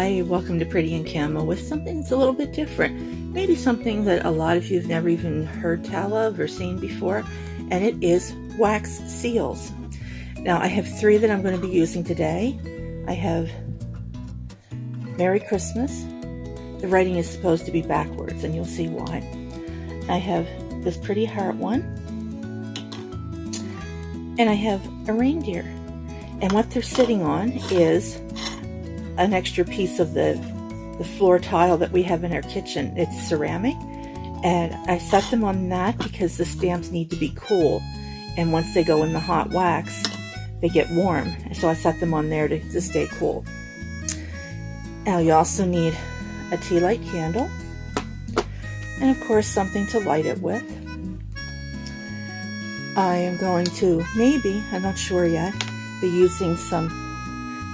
Hi, welcome to Pretty and Camo with something that's a little bit different. Maybe something that a lot of you have never even heard tell of or seen before, and it is wax seals. Now I have 3 that I'm going to be using today. I have Merry Christmas. The writing is supposed to be backwards, and you'll see why. I have this pretty heart one, and I have a reindeer. And what they're sitting on is an extra piece of the floor tile that we have in our kitchen. It's ceramic, and I set them on that because the stamps need to be cool, and once they go in the hot wax they get warm, so I set them on there to stay cool. Now you also need a tea light candle, and of course something to light it with. I am going to, maybe, I'm not sure yet, be using some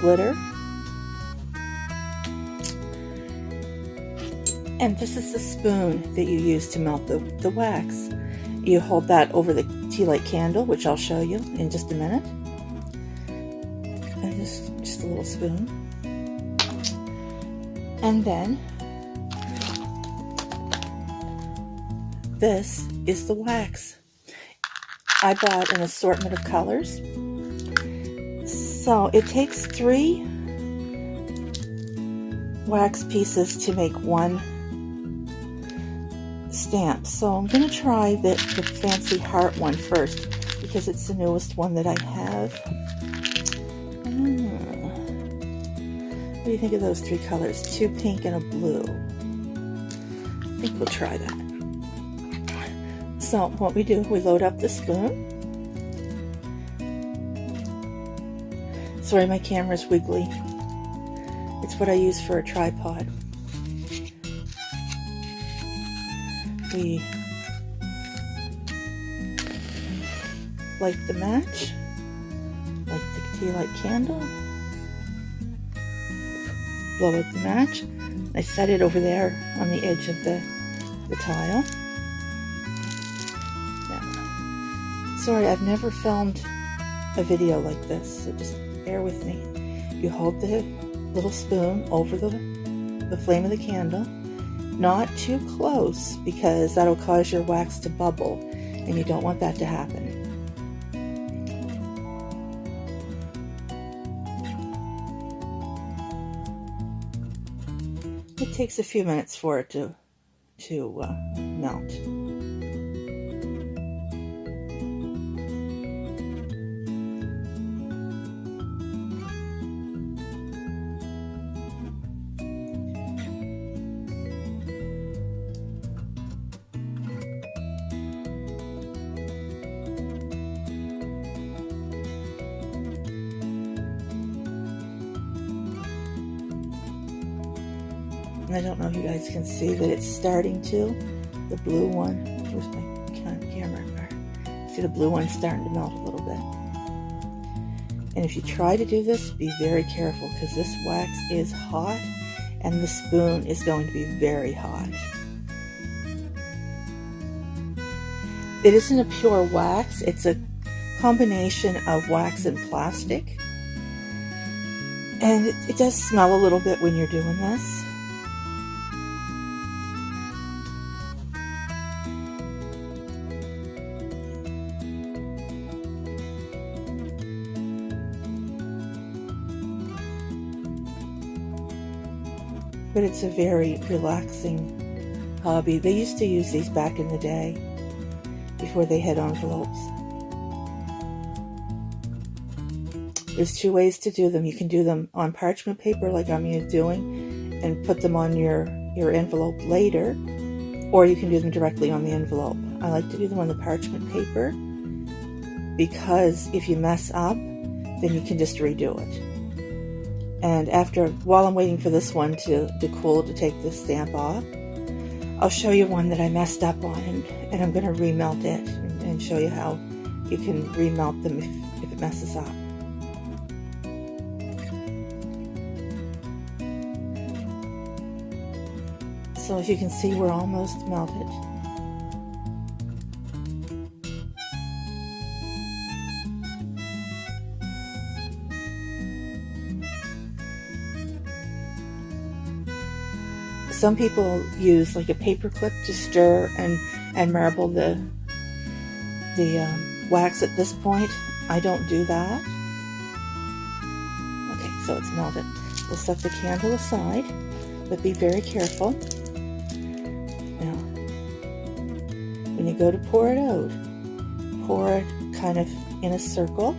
glitter. And this is the spoon that you use to melt the wax. You hold that over the tea light candle, which I'll show you in just a minute. And just a little spoon. And then this is the wax. I bought an assortment of colors. So it takes 3 wax pieces to make 1 stamp. So I'm going to try the fancy heart one first because it's the newest one that I have. What do you think of those 3 colors? 2 pink and a blue. I think we'll try that. So what we do, we load up the spoon. Sorry, my camera's wiggly. It's what I use for a tripod. We light the match, light the tea light candle, blow out the match. I set it over there on the edge of the tile. Yeah. Sorry, I've never filmed a video like this, so just bear with me. You hold the little spoon over the flame of the candle, not too close because that'll cause your wax to bubble, and you don't want that to happen. It takes a few minutes for it to melt. I don't know if you guys can see that it's starting to. The blue one, where's my camera? See, the blue one's starting to melt a little bit. And if you try to do this, be very careful because this wax is hot and the spoon is going to be very hot. It isn't a pure wax, it's a combination of wax and plastic. And it does smell a little bit when you're doing this. But it's a very relaxing hobby. They used to use these back in the day before they had envelopes. There's 2 ways to do them. You can do them on parchment paper like I'm doing and put them on your envelope later, or you can do them directly on the envelope. I like to do them on the parchment paper because if you mess up, then you can just redo it. And while I'm waiting for this one to cool to take this stamp off, I'll show you one that I messed up on, and I'm going to remelt it and show you how you can remelt them if it messes up. So as you can see, we're almost melted. Some people use like a paper clip to stir and marble the wax at this point. I don't do that. Okay, so it's melted. We'll set the candle aside, but be very careful. Now, when you go to pour it out, pour it kind of in a circle.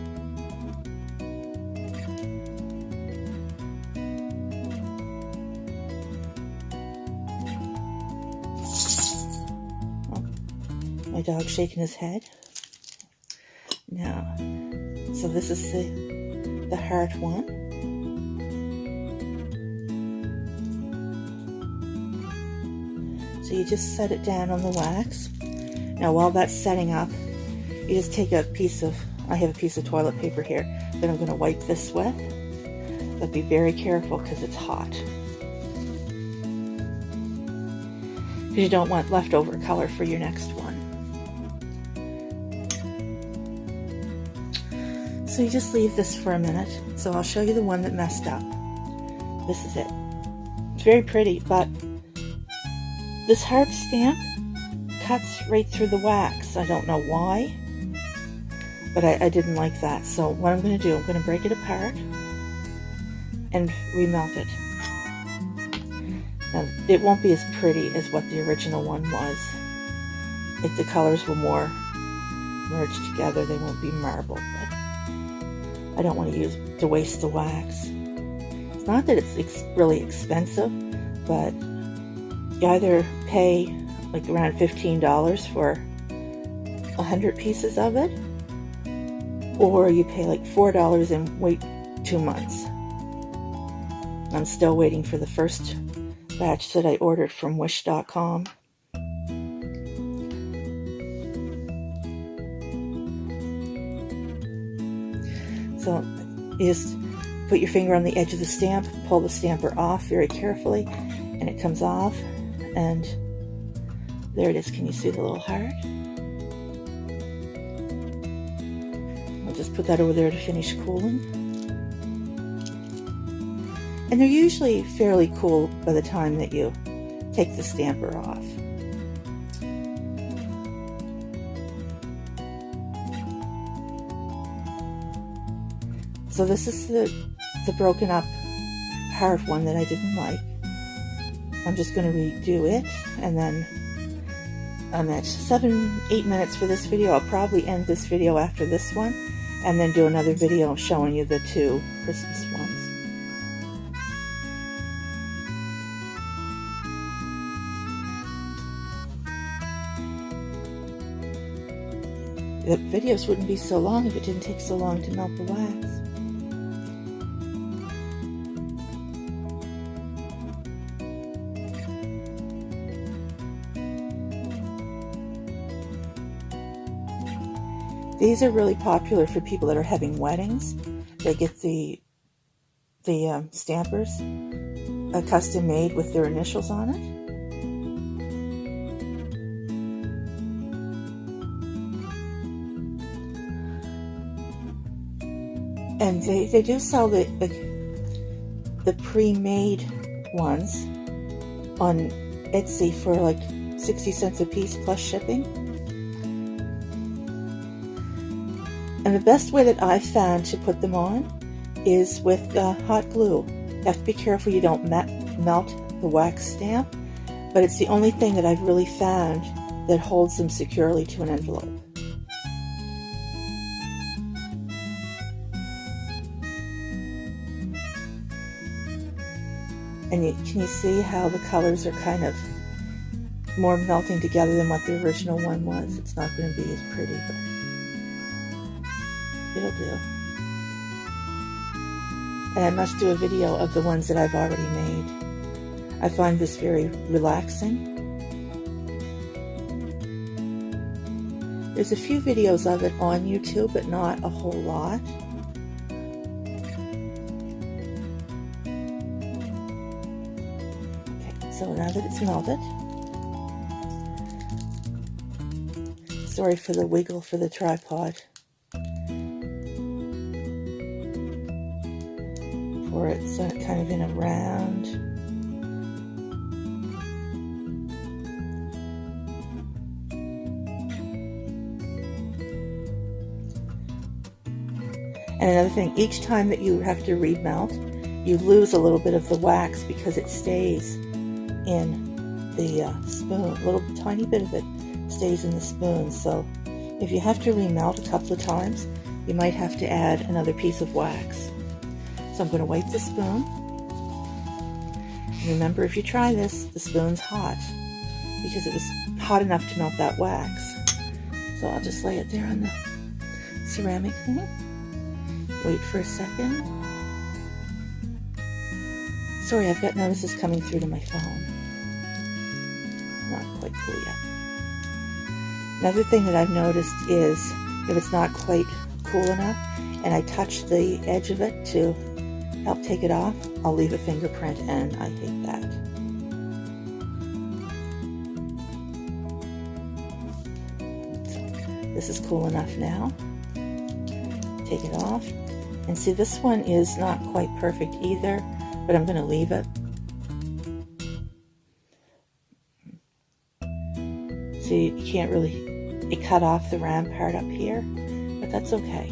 My dog's shaking his head. Now, so this is the heart one. So you just set it down on the wax. Now while that's setting up, you just take a piece of, I have a piece of toilet paper here that I'm going to wipe this with. But be very careful because it's hot. Because you don't want leftover color for your next one. So you just leave this for a minute. So I'll show you the one that messed up. This is it. It's very pretty, but this heart stamp cuts right through the wax. I don't know why, but I didn't like that. So what I'm going to do, I'm going to break it apart and remelt it. Now, it won't be as pretty as what the original one was. If the colors were more merged together, they won't be marbled. But I don't want to waste the wax. It's not that it's really expensive, but you either pay like around $15 for 100 pieces of it, or you pay like $4 and wait 2 months. I'm still waiting for the first batch that I ordered from wish.com. So you just put your finger on the edge of the stamp, pull the stamper off very carefully, and it comes off, and there it is. Can you see the little heart? We'll just put that over there to finish cooling. And they're usually fairly cool by the time that you take the stamper off. So this is the broken up heart one that I didn't like. I'm just going to redo it, and then I'm at 7-8 minutes for this video. I'll probably end this video after this one, and then do another video showing you the 2 Christmas ones. The videos wouldn't be so long if it didn't take so long to melt the wax. These are really popular for people that are having weddings. They get the stampers custom made with their initials on it. And they do sell the pre-made ones on Etsy for like 60 cents a piece plus shipping. And the best way that I've found to put them on is with hot glue. You have to be careful you don't melt the wax stamp, but it's the only thing that I've really found that holds them securely to an envelope. And can you see how the colors are kind of more melting together than what the original one was? It's not going to be as pretty, but it'll do. And I must do a video of the ones that I've already made. I find this very relaxing. There's a few videos of it on YouTube, but not a whole lot. Okay, so now that it's melted, sorry for the wiggle for the tripod. Pour it so it kind of in a round. And another thing, each time that you have to remelt, you lose a little bit of the wax because it stays in the spoon. A little tiny bit of it stays in the spoon. So if you have to remelt a couple of times, you might have to add another piece of wax. So I'm going to wipe the spoon. And remember, if you try this, the spoon's hot because it was hot enough to melt that wax. So I'll just lay it there on the ceramic thing. Wait for a second. Sorry, I've got notices coming through to my phone. Not quite cool yet. Another thing that I've noticed is if it's not quite cool enough and I touch the edge of it to help take it off, I'll leave a fingerprint, and I hate that. So this is cool enough now. Take it off. And see, this one is not quite perfect either, but I'm going to leave it. See, you can't really, it cut off the round part up here, but that's okay.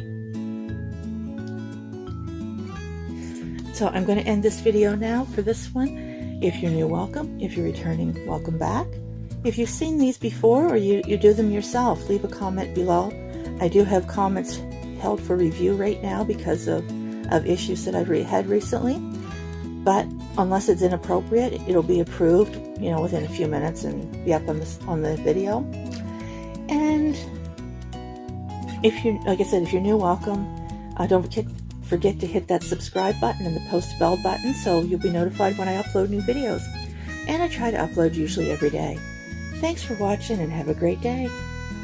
So I'm going to end this video now for this one. If you're new, welcome. If you're returning, welcome back. If you've seen these before or you do them yourself, leave a comment below. I do have comments held for review right now because of issues that I've had recently. But unless it's inappropriate, it'll be approved, within a few minutes and be up on the video. And if you, like I said, if you're new, welcome. Don't forget to hit that subscribe button and the post bell button so you'll be notified when I upload new videos. And I try to upload usually every day. Thanks for watching and have a great day.